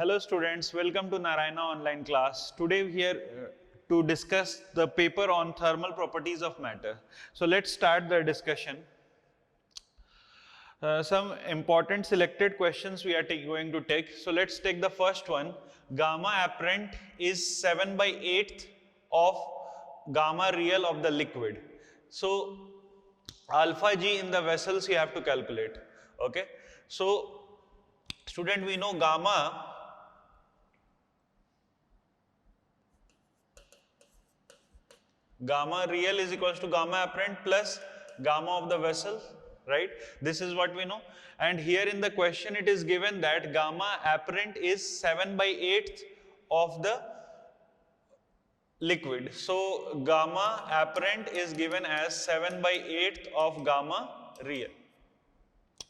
Hello students, welcome to Narayana online class. Today we are here to discuss the paper on thermal properties of matter. So let's start the discussion. Some important selected questions we are going to take. So let's take the first one. Gamma apparent is 7 by 8th of gamma real of the liquid. So alpha G in the vessels you have to calculate. Okay. So student, we know gamma real is equals to gamma apparent plus gamma of the vessel, right? This is what we know. And here in the question it is given that gamma apparent is 7 by 8th of the liquid. So gamma apparent is given as 7 by 8th of gamma real.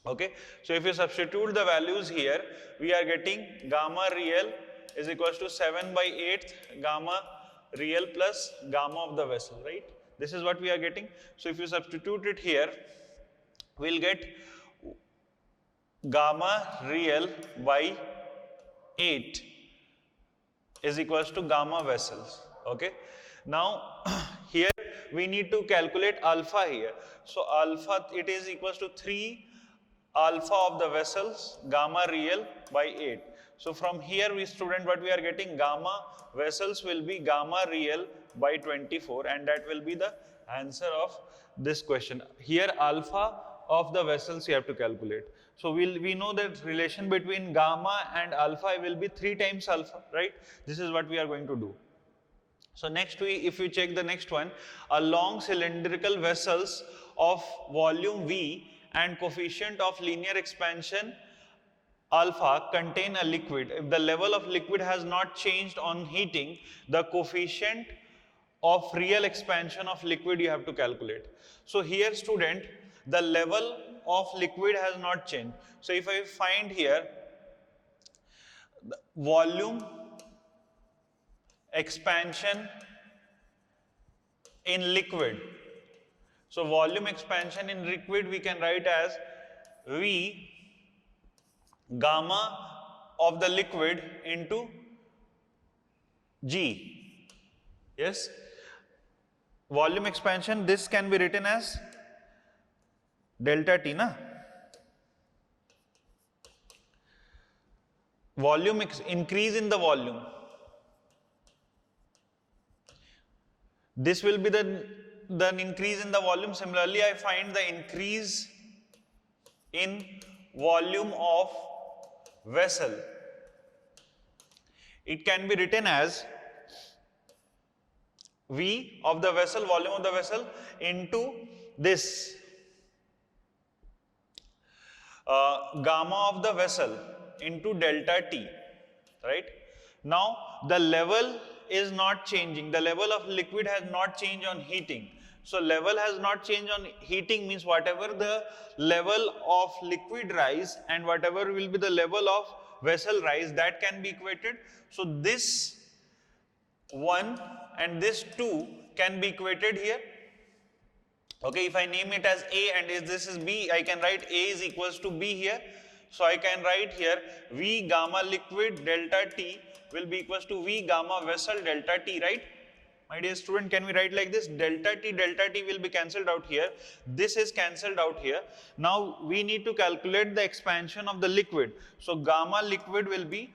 Okay, so if you substitute the values here, we are getting gamma real is equals to 7 by 8th gamma real plus gamma of the vessel, right? This is what we are getting. So if you substitute it here, we'll get gamma real by 8 is equals to gamma vessels. Okay, now here we need to calculate alpha here. So alpha, it is equals to 3 alpha of the vessels gamma real by 8. So from here we student, what we are getting, gamma vessels will be gamma real by 24, and that will be the answer of this question. Here alpha of the vessels you have to calculate. So we know that relation between gamma and alpha will be 3 times alpha, right? This is what we are going to do. So next if we check the next one, a long cylindrical vessels of volume V and coefficient of linear expansion alpha contain a liquid. If the level of liquid has not changed on heating, the coefficient of real expansion of liquid you have to calculate. So here student, the level of liquid has not changed. So if I find here the volume expansion in liquid, so volume expansion in liquid we can write as V gamma of the liquid into G. Yes, volume expansion, this can be written as delta T, na? Volume increase in the volume. This will be the increase in the volume. Similarly, I find the increase in volume of vessel. It can be written as V of the vessel, volume of the vessel, into this gamma of the vessel into delta T, right? Now the level is not changing. The level of liquid has not changed on heating. So level has not changed on heating means whatever the level of liquid rise and whatever will be the level of vessel rise, that can be equated. So this 1 and this 2 can be equated here. Okay, if I name it as A and this is B, I can write A is equals to B here. So I can write here V gamma liquid delta T will be equals to V gamma vessel delta T, right? My dear student, can we write like this? Delta T will be cancelled out here. This is cancelled out here. Now we need to calculate the expansion of the liquid. So gamma liquid will be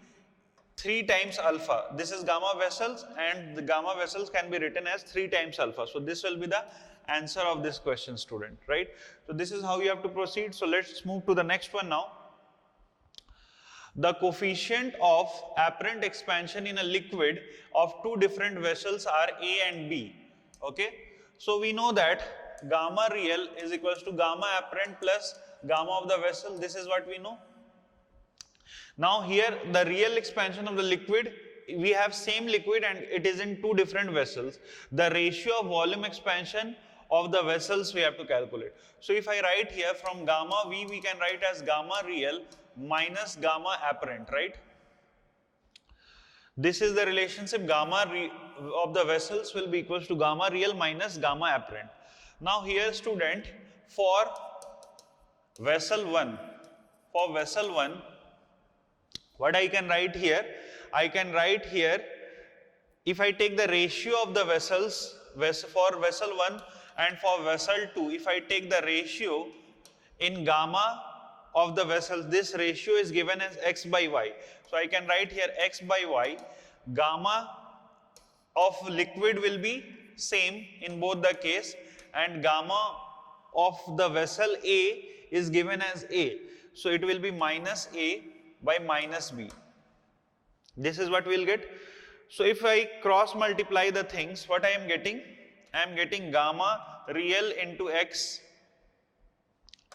3 times alpha. This is gamma vessels, and the gamma vessels can be written as 3 times alpha. So this will be the answer of this question, student, right? So this is how you have to proceed. So let's move to the next one now. The coefficient of apparent expansion in a liquid of 2 different vessels are A and B. Okay, so we know that gamma real is equals to gamma apparent plus gamma of the vessel. This is what we know. Now here the real expansion of the liquid, we have same liquid and it is in 2 different vessels. The ratio of volume expansion of the vessels we have to calculate. So if I write here from gamma V, we can write as gamma real minus gamma apparent, right? This is the relationship, gamma of the vessels will be equals to gamma real minus gamma apparent. Now here student, for vessel 1, What I can write here? I can write here, if I take the ratio of the vessels, for vessel 1 and for vessel 2, if I take the ratio in gamma of the vessels, this ratio is given as x by y. So I can write here x by y, gamma of liquid will be same in both the case, and gamma of the vessel A is given as A. So it will be minus A by minus B. This is what we will get. So if I cross multiply the things, what I am getting? I am getting gamma real into x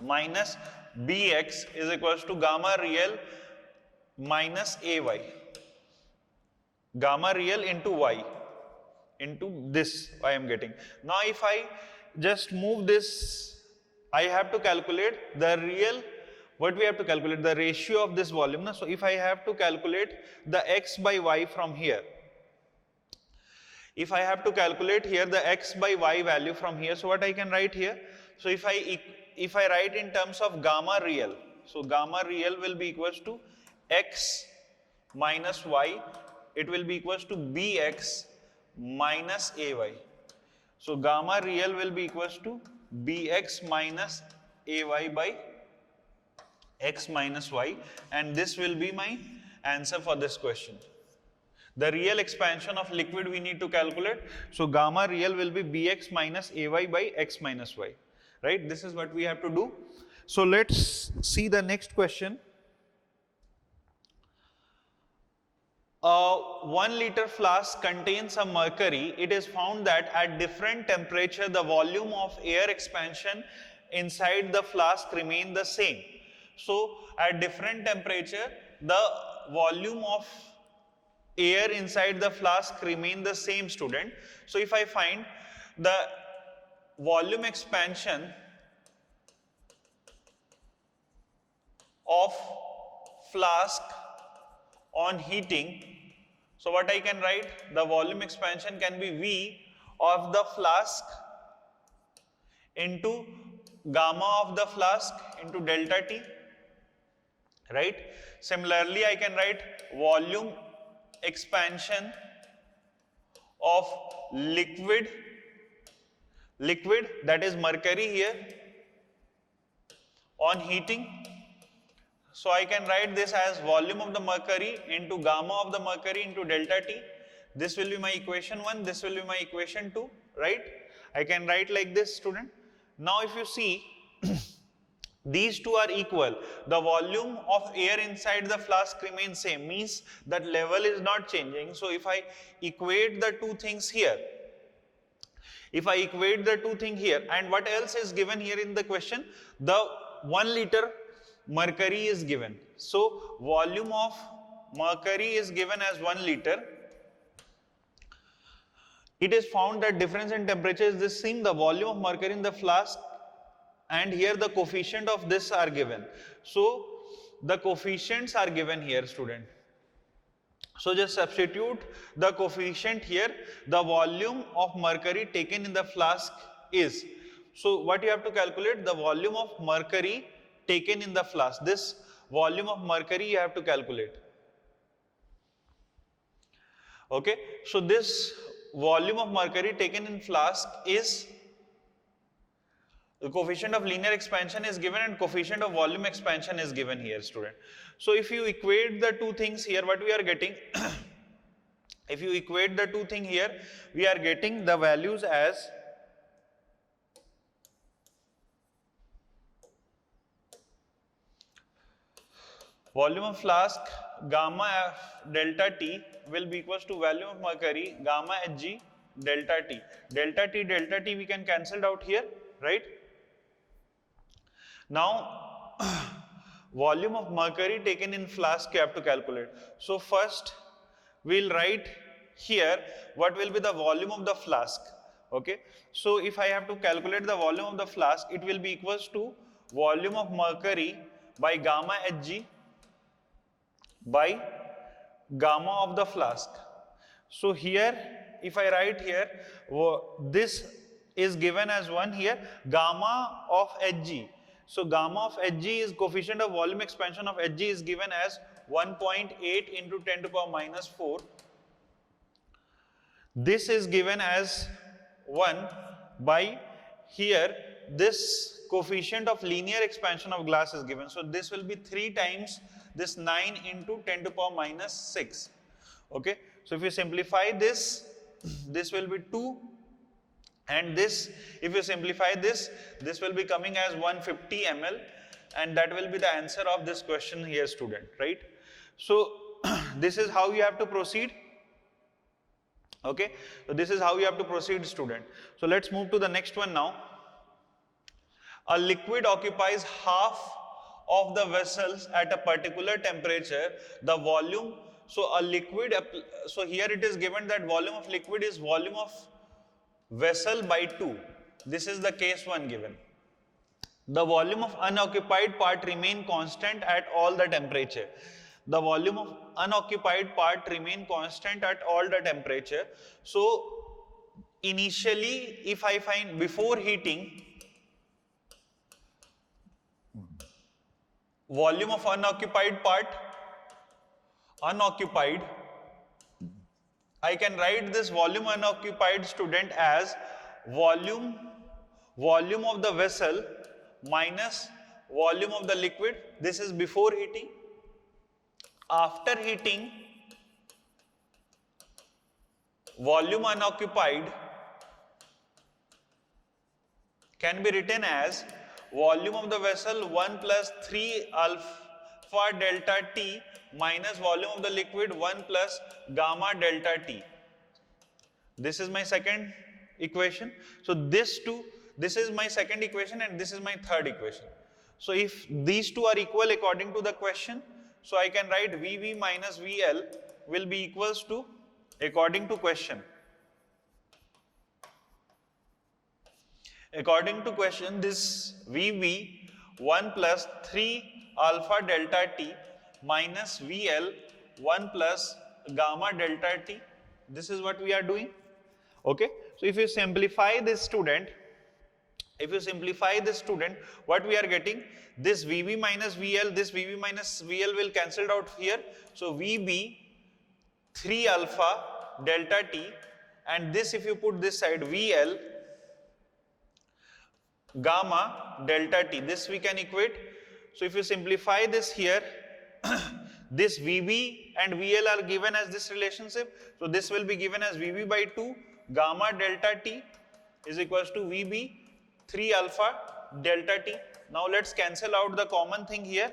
minus bx is equals to gamma real minus ay. Gamma real into y, into this I am getting. Now if I just move this, I have to calculate the real, what we have to calculate? The ratio of this volume. So if I have to calculate the x by y from here, if I have to calculate here the x by y value from here, so what I can write here? So if I write in terms of gamma real, so gamma real will be equals to x minus y, it will be equals to bx minus ay. So gamma real will be equals to bx minus ay by x minus y, and this will be my answer for this question. The real expansion of liquid we need to calculate. So gamma real will be bx minus ay by x minus y. Right? This is what we have to do. So let's see the next question. A 1 liter flask contains some mercury. It is found that at different temperature the volume of air expansion inside the flask remain the same. So at different temperature the volume of air inside the flask remain the same, student. So if I find the volume expansion of flask on heating, so what I can write? The volume expansion can be V of the flask into gamma of the flask into delta T, right? Similarly, I can write volume expansion of liquid, that is mercury here, on heating. So I can write this as volume of the mercury into gamma of the mercury into delta T. This will be my equation 1, this will be my equation 2, right? I can write like this, student. Now if you see, these two are equal. The volume of air inside the flask remains same, means that level is not changing. So if I equate the two things here, and what else is given here in the question? The 1 liter mercury is given. So volume of mercury is given as 1 liter. It is found that difference in temperature is the same. The volume of mercury in the flask, and here the coefficient of this are given. So the coefficients are given here, student. So just substitute the coefficient here. The volume of mercury taken in the flask is. So what you have to calculate? The volume of mercury taken in the flask. This volume of mercury you have to calculate. Okay. So this volume of mercury taken in flask is, the coefficient of linear expansion is given and coefficient of volume expansion is given here, student. So if you equate the two things here, what we are getting? If you equate the two things here, we are getting the values as volume of flask gamma F delta T will be equals to volume of mercury gamma Hg delta T. Delta T we can cancel out here, right? Now volume of mercury taken in flask you have to calculate. So first we'll write here what will be the volume of the flask. Okay, so if I have to calculate the volume of the flask, it will be equals to volume of mercury by gamma Hg by gamma of the flask. So here if I write here, this is given as 1 here, gamma of Hg. So gamma of Hg is coefficient of volume expansion of Hg is given as 1.8 into 10 to the power minus 4. This is given as 1 by here this coefficient of linear expansion of glass is given. So this will be 3 times this 9 into 10 to the power minus 6. Okay. So if you simplify this, this will be 2. And this, if you simplify this will be coming as 150 ml, and that will be the answer of this question here, student, right? So this is how you have to proceed. Okay, so this is how you have to proceed, student. So let's move to the next one now. A liquid occupies half of the vessels at a particular temperature. The volume, so a liquid, so here it is given that volume of liquid is volume of vessel by 2. This is the case 1 given. The volume of unoccupied part remain constant at all the temperature. The volume of unoccupied part remain constant at all the temperature. So initially, if I find before heating, volume of unoccupied part, unoccupied, I can write this volume unoccupied, student, as volume of the vessel minus volume of the liquid. This is before heating. After heating, volume unoccupied can be written as volume of the vessel 1 plus 3 alpha delta T minus volume of the liquid 1 plus gamma delta T. This is my second equation. So this is my second equation and this is my third equation. So if these two are equal according to the question, so I can write VV minus VL will be equals to, according to question. According to question, this VV 1 plus 3 alpha delta T minus VL 1 plus gamma delta T. This is what we are doing. Okay. So if you simplify this, student, what we are getting, this VB minus VL, this VB minus VL will cancelled out here. So VB 3 alpha delta T, and this if you put this side VL gamma delta T, this we can equate. So if you simplify this here, this VB and VL are given as this relationship. So this will be given as VB by 2 gamma delta T is equals to VB 3 alpha delta T. Now let's cancel out the common thing here.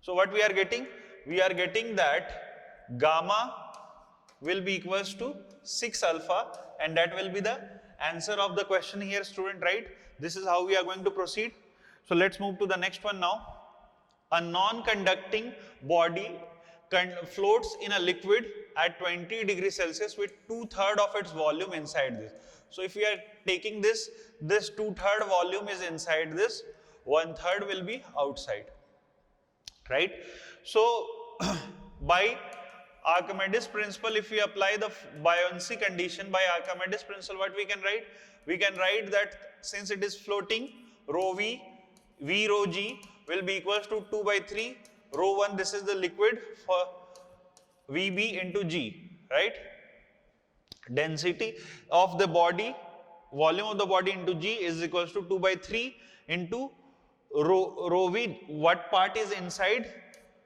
So what we are getting? We are getting that gamma will be equals to 6 alpha, and that will be the answer of the question here, student, right? This is how we are going to proceed. So let's move to the next one now. A non-conducting body floats in a liquid at 20 degrees Celsius with 2/3 of its volume inside this. So if we are taking this 2/3 volume is inside this, 1/3 will be outside, right? So by Archimedes principle, if we apply the buoyancy condition by Archimedes principle, what we can write? We can write that since it is floating, rho V, V rho G will be equals to 2 by 3 rho 1. This is the liquid for VB into G, right? Density of the body, volume of the body into G is equals to 2 by 3 into rho V, what part is inside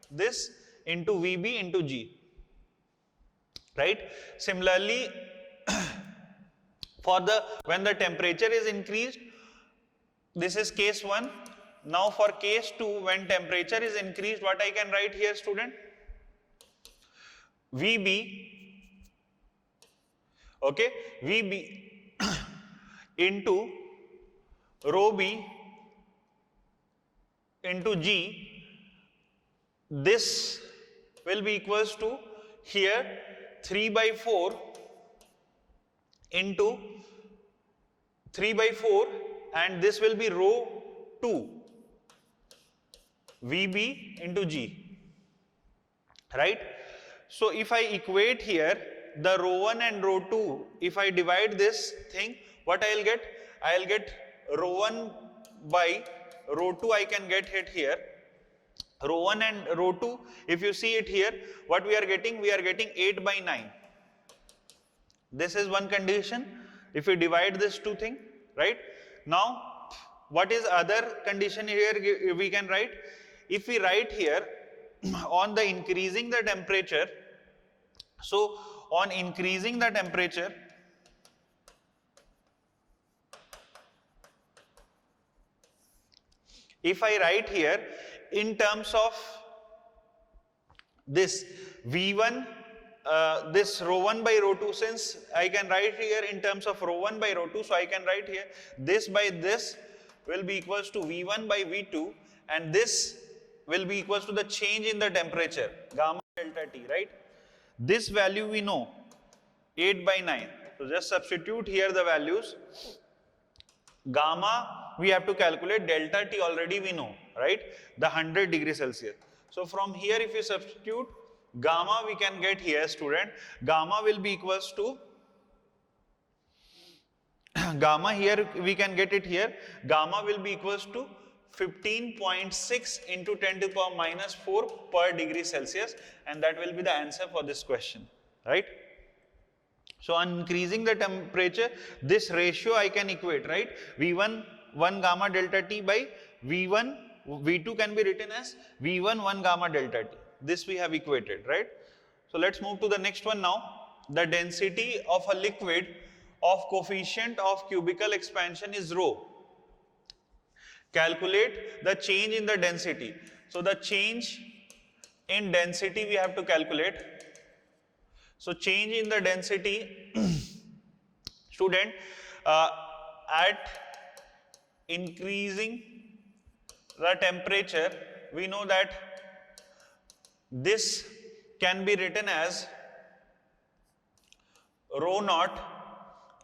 this, into VB into G, right? Similarly, for when the temperature is increased, this is case 1. Now for case 2, when temperature is increased, what I can write here, student? VB, okay, VB into rho B into G, this will be equals to here 3 by 4 into 3 by 4, and this will be rho 2 VB into G, right? So if I equate here the rho 1 and rho 2, if I divide this thing, what I will get? I will get rho 1 by rho 2 I can get it here, Rho 1 and rho 2, if you see it here, what we are getting? We are getting 8 by 9. This is one condition. If we divide this two thing, right? Now, what is other condition here we can write? If we write here on the increasing the temperature, so on increasing the temperature, if I write here in terms of this V1, this rho 1 by rho 2, since I can write here in terms of rho 1 by rho 2, so I can write here this by this will be equals to V1 by V2, and this will be equals to the change in the temperature, gamma delta T, right? This value we know, 8 by 9. So just substitute here the values. Gamma we have to calculate, delta T already we know, right? The 100 degrees Celsius. So from here if you substitute gamma, we can get here, student, gamma will be equals to, gamma here we can get it here, gamma will be equals to 15.6 into 10 to the power minus 4 per degree Celsius, and that will be the answer for this question, right? So on increasing the temperature, this ratio I can equate, right? V1 1 gamma delta T by V1, V2 can be written as V1 1 gamma delta T. This we have equated, right? So let's move to the next one now. The density of a liquid of coefficient of cubical expansion is rho. Calculate the change in the density. So the change in density we have to calculate. So change in the density, student, at increasing the temperature, we know that this can be written as rho naught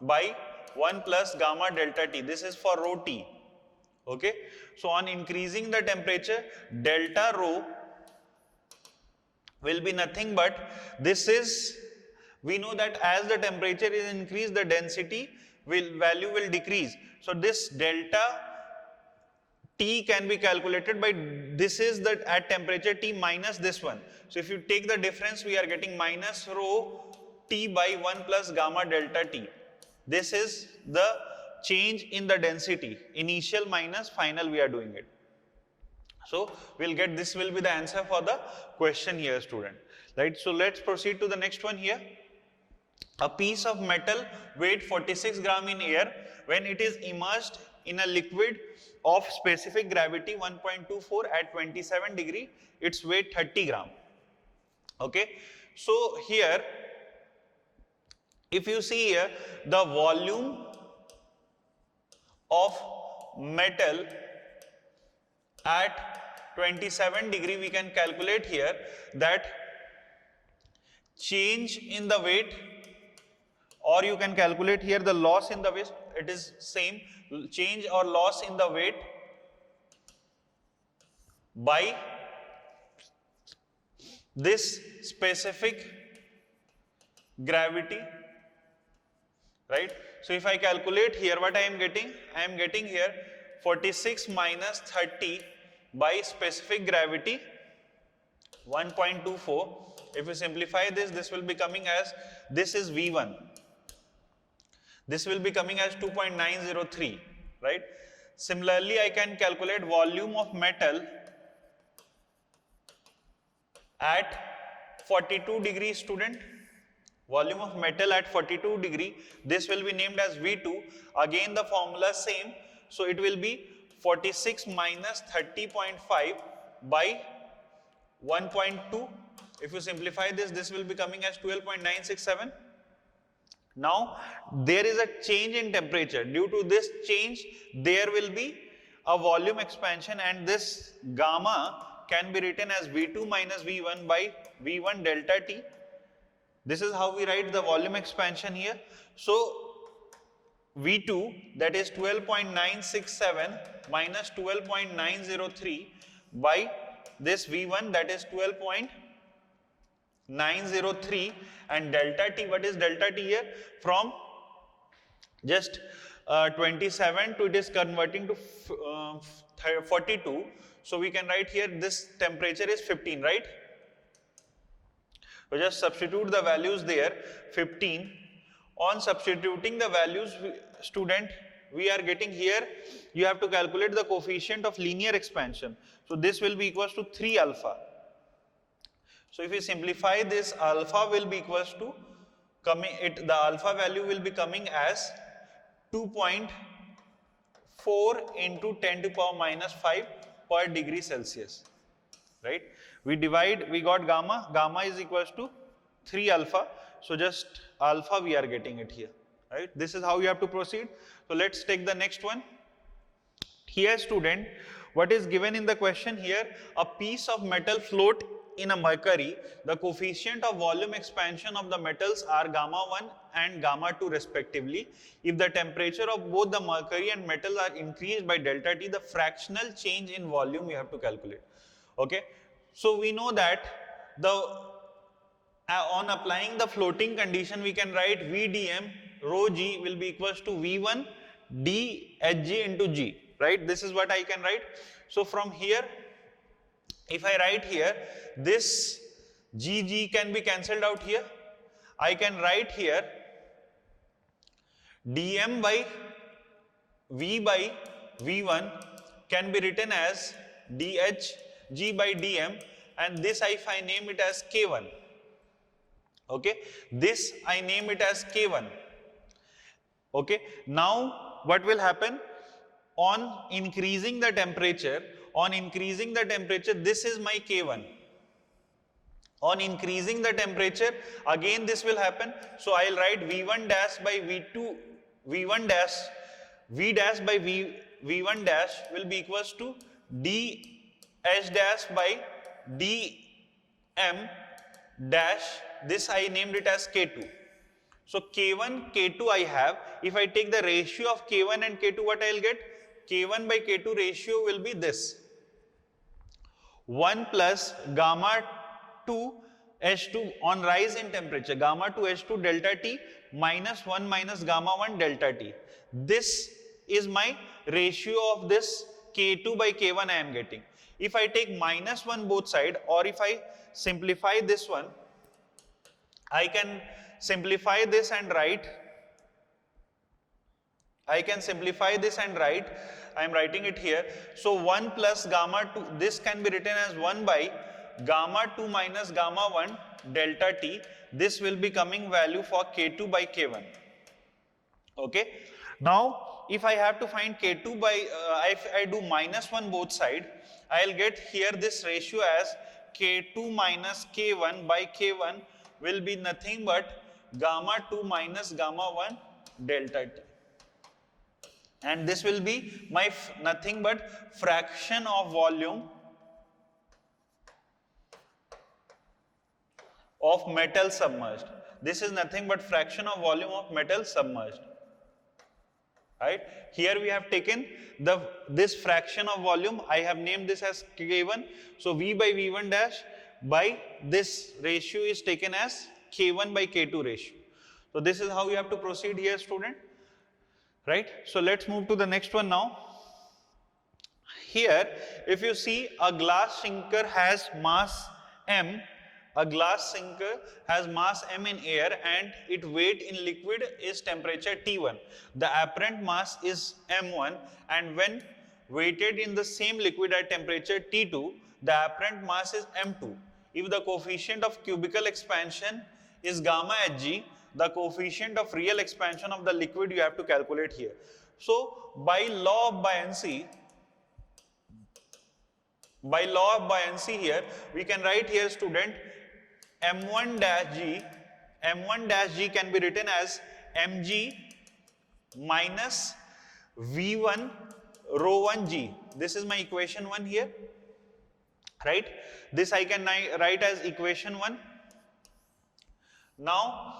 by 1 plus gamma delta T. This is for rho T. Okay. So on increasing the temperature, delta rho will be nothing but, this is, we know that as the temperature is increased, the density value will decrease. So this delta T can be calculated by, this is the at temperature T minus this one. So if you take the difference, we are getting minus rho T by 1 plus gamma delta T. This is the change in the density, initial minus final we are doing it. So we'll get, this will be the answer for the question here, student. Right? So let's proceed to the next one here. A piece of metal weight 46 gram in air, when it is immersed in a liquid of specific gravity 1.24 at 27 degree, its weight 30 gram. Okay. So here, if you see here, the volume of metal at 27 degree, we can calculate here that change in the weight, or you can calculate here the loss in the weight, it is same, change or loss in the weight by this specific gravity, right? So if I calculate here, what I am getting here 46 minus 30 by specific gravity 1.24. If you simplify this, this will be coming as, this is V1. This will be coming as 2.903, right? Similarly, I can calculate volume of metal at 42 degrees, student. Volume of metal at 42 degree, this will be named as V2. Again the formula same, so it will be 46 minus 30.5 by 1.2. If you simplify this, this will be coming as 12.967. Now there is a change in temperature. Due to this change, there will be a volume expansion, and this gamma can be written as V2 minus V1 by V1 delta T. This is how we write the volume expansion here. So V2, that is 12.967 minus 12.903 by this V1, that is 12.903, and delta T, what is delta T here? From just 27 to it is converting to 42. So we can write here this temperature is 15, right? So just substitute the values there, 15. On substituting the values, student, we are getting here, you have to calculate the coefficient of linear expansion. So this will be equals to 3 alpha. So if we simplify this, alpha will be equals to, the alpha value will be coming as 2.4 into 10 to the power minus 5 per degree Celsius, right? We got gamma is equals to 3 alpha, so just alpha we are getting it here, right? This is how you have to proceed. So let's take the next one. Here student, what is given in the question here, a piece of metal float in a mercury, the coefficient of volume expansion of the metals are gamma 1 and gamma 2 respectively. If the temperature of both the mercury and metal are increased by delta T, the fractional change in volume you have to calculate. Okay, so we know that on applying the floating condition, we can write VdM rho g will be equals to V1 d Hg into G, right? This is what I can write. So from here, if I write here, this Gg can be cancelled out here. I can write here dm by V by V1 can be written as dHg by dm, and this if I name it as K1. Okay, this I name it as K1. Okay, now what will happen? On increasing the temperature, this is my K1. On increasing the temperature, again this will happen. So I'll write V1 dash by V2, V1 dash, V dash by V1 dash will be equals to dH dash by dm dash. This I named it as K2. So K1, K2 I have. If I take the ratio of K1 and K2, what I'll get? K1 by K2 ratio will be this. 1 plus gamma 2 H2 on rise in temperature, gamma 2 H2 delta T minus 1 minus gamma 1 delta T. This is my ratio of this K2 by K1 I am getting. If I take minus 1 both side, or if I simplify this one, I can simplify this and write, I am writing it here. So 1 plus gamma 2, this can be written as 1 by gamma 2 minus gamma 1 delta T. This will be coming value for K2 by K1. Okay. Now, if I have to find K2 by, if I do minus 1 both side, I'll get here this ratio as K2 minus K1 by K1 will be nothing but gamma 2 minus gamma 1 delta T. And this will be my nothing but fraction of volume of metal submerged. This is nothing but fraction of volume of metal submerged. Right? Here we have taken this fraction of volume. I have named this as K1. So V by V1 dash by this ratio is taken as K1 by K2 ratio. So this is how you have to proceed here, student. Right? So let's move to the next one now. Here, if you see, a glass sinker has mass m. A glass sinker has mass m in air and its weight in liquid is temperature T1. The apparent mass is m1, and when weighted in the same liquid at temperature T2, the apparent mass is m2. If the coefficient of cubical expansion is gamma Hg, the coefficient of real expansion of the liquid you have to calculate here. So by law of buoyancy here, we can write here, student, m1 dash g can be written as mg minus v1 rho 1 g. This is my equation 1 here, right? This I can write as equation 1. Now,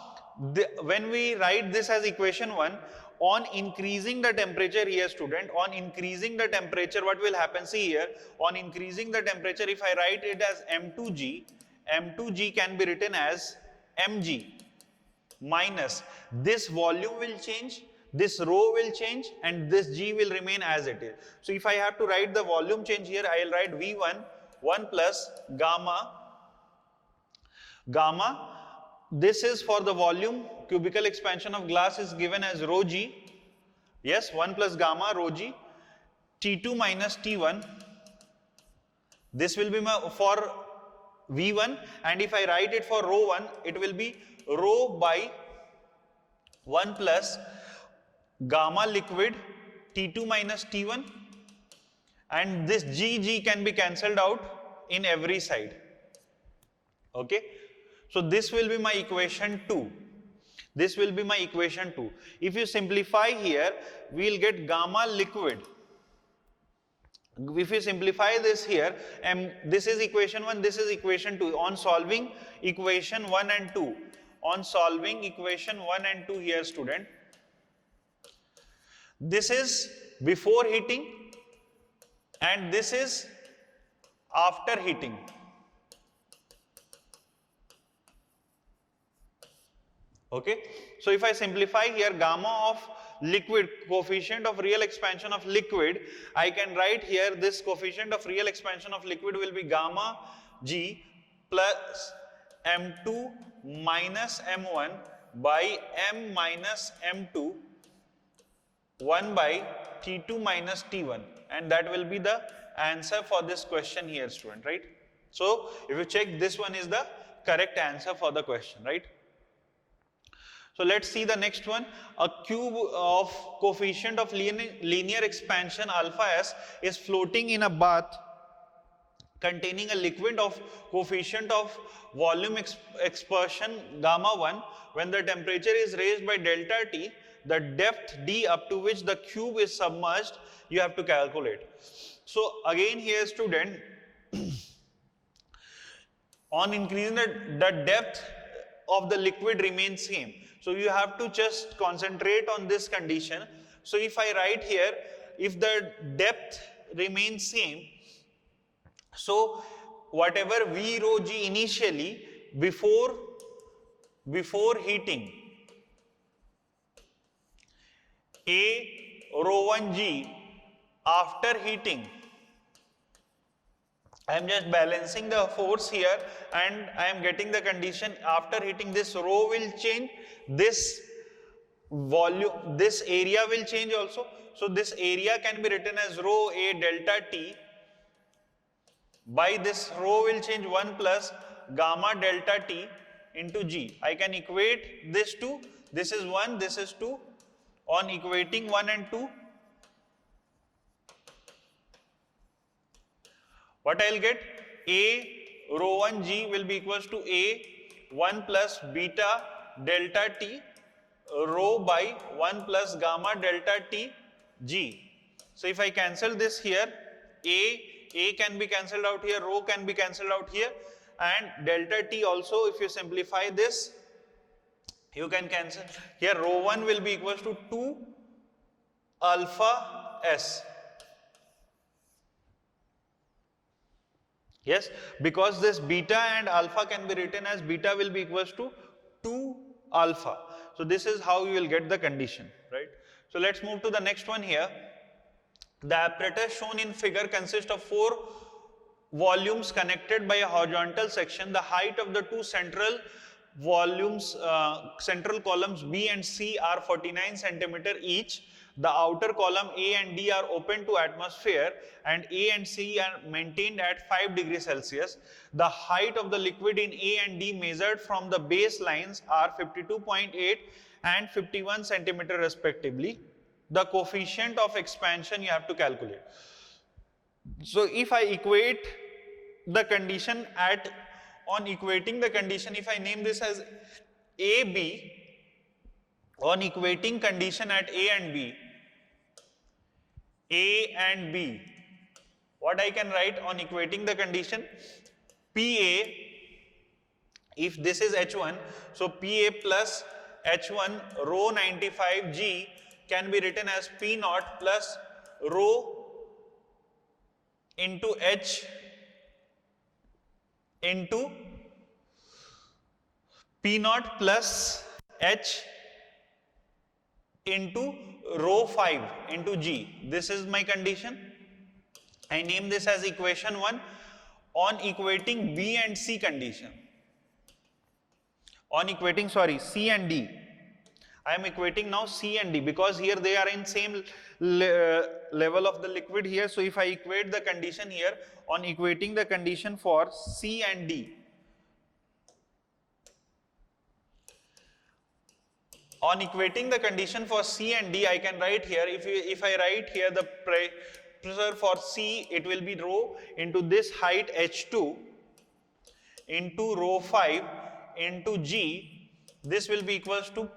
when we write this as equation 1, on increasing the temperature here, student, on increasing the temperature, what will happen? See here, on increasing the temperature, if I write it as m2g can be written as mg minus, this volume will change, this rho will change and this G will remain as it is. So if I have to write the volume change here, I will write V1 1 plus gamma. This is for the volume. Cubical expansion of glass is given as rho G. Yes, 1 plus gamma rho G. T2 minus T1. This will be for V1, and if I write it for rho 1, it will be rho by 1 plus gamma liquid T2 minus T1, and this G can be cancelled out in every side. Okay, so this will be my equation 2. This will be my equation 2. If you simplify here, we will get gamma liquid. If you simplify this here, and this is equation 1, this is equation 2. On solving equation 1 and 2, on solving equation 1 and 2 here, student, this is before heating and this is after heating. Okay, so if I simplify here, gamma of liquid, coefficient of real expansion of liquid, I can write here this coefficient of real expansion of liquid will be gamma G plus M2 minus M1 by M minus M2 1 by T2 minus T1, and that will be the answer for this question here, student, right? So if you check, this one is the correct answer for the question, right? So let's see the next one. A cube of coefficient of linear expansion alpha s is floating in a bath containing a liquid of coefficient of volume expansion gamma 1. When the temperature is raised by delta T, the depth D up to which the cube is submerged, you have to calculate. So again here, student, on increasing the depth of the liquid remains same. So you have to just concentrate on this condition. So if I write here, if the depth remains same, so whatever V rho G initially before heating, A rho 1 G after heating, I am just balancing the force here and I am getting the condition after heating. This rho will change, this volume, this area will change also. So this area can be written as rho A delta T by this rho will change 1 plus gamma delta T into G. I can equate this to, this is 1, this is 2. On equating 1 and 2, what I will get? A rho 1 G will be equals to A 1 plus beta delta T rho by 1 plus gamma delta T G. So if I cancel this here, A can be cancelled out here, rho can be cancelled out here, and delta T also, if you simplify this, you can cancel. Here rho 1 will be equals to 2 alpha S. Yes, because this beta and alpha can be written as beta will be equals to 2 alpha. So this is how you will get the condition, right? So let's move to the next one here. The apparatus shown in figure consists of 4 volumes connected by a horizontal section. The height of the 2 central volumes, central columns B and C are 49 centimeter each. The outer column A and D are open to atmosphere and A and C are maintained at 5 degrees Celsius. The height of the liquid in A and D measured from the baselines are 52.8 and 51 centimeter respectively. The coefficient of expansion you have to calculate. So if I equate the condition on equating the condition, if I name this as AB, on equating condition at A and B, what I can write on equating the condition? PA, if this is H1, so PA plus H1 rho 95 G can be written as P naught plus rho into H into P naught plus H into rho 5 into G. This is my condition. I name this as equation 1 on equating B and C condition. On equating, sorry, C and D. I am equating now C and D because here they are in same level of the liquid here. So if I equate the condition here on equating the condition for C and D. On equating the condition for C and D, I can write here, if I write here the pressure for C, it will be rho into this height H2 into rho 5 into G. This will be equals to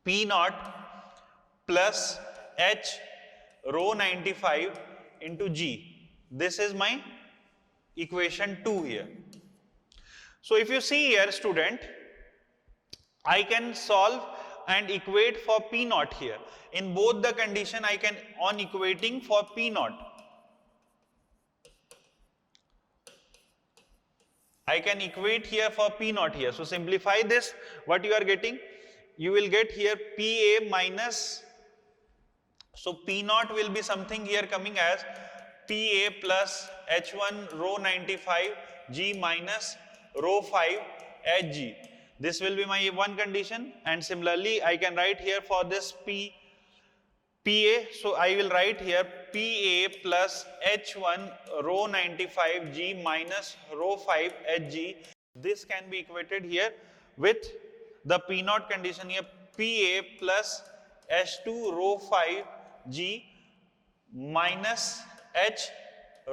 P naught plus H rho 95 into G. This is my equation 2 here. So if you see here, student, I can solve and equate for P naught here. In both the condition, I can on equating for P naught. I can equate here for P naught here. So simplify this, what you are getting? You will get here PA minus, so P naught will be something here coming as PA plus H1 rho 95 G minus rho 5 Hg. This will be my one condition, and similarly I can write here for this PA, so I will write here PA plus H1 rho 95 G minus rho 5 Hg. This can be equated here with the P naught condition here, PA plus H2 rho 5 G minus H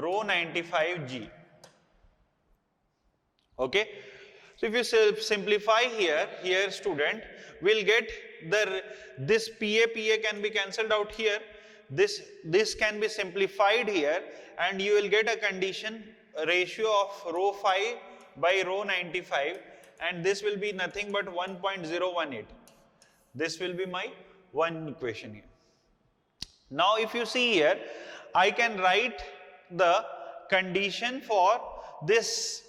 rho 95 G. Okay. So if you simplify here student, we'll get this PA can be cancelled out here. This can be simplified here, and you will get a condition ratio of rho 5 by rho 95, and this will be nothing but 1.018. This will be my one equation here. Now if you see here, I can write the condition for this.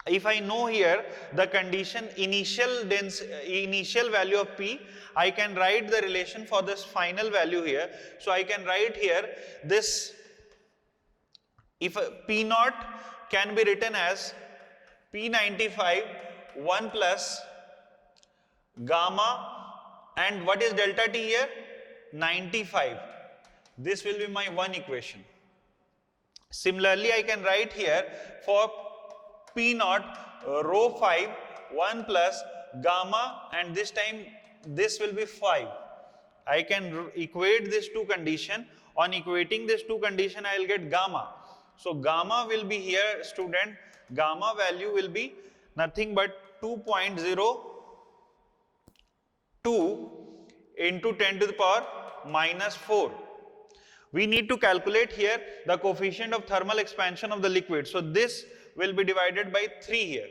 If I know here the condition initial value of P, I can write the relation for this final value here. So I can write here this, if P naught can be written as P95 1 plus gamma, and what is delta T here? 95. This will be my one equation. Similarly, I can write here for P naught rho 5 1 plus gamma, and this time this will be 5. I can equate these two condition. On equating these two condition, I will get gamma. So gamma will be here, student. Gamma value will be nothing but 2.02 into 10 to the power minus 4. We need to calculate here the coefficient of thermal expansion of the liquid. So this will be divided by 3 here.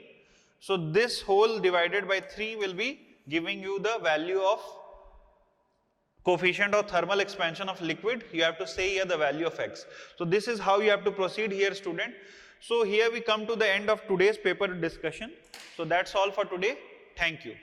So this whole divided by 3 will be giving you the value of coefficient of thermal expansion of liquid. You have to say here the value of x. So this is how you have to proceed here, student. So here we come to the end of today's paper discussion. So that's all for today. Thank you.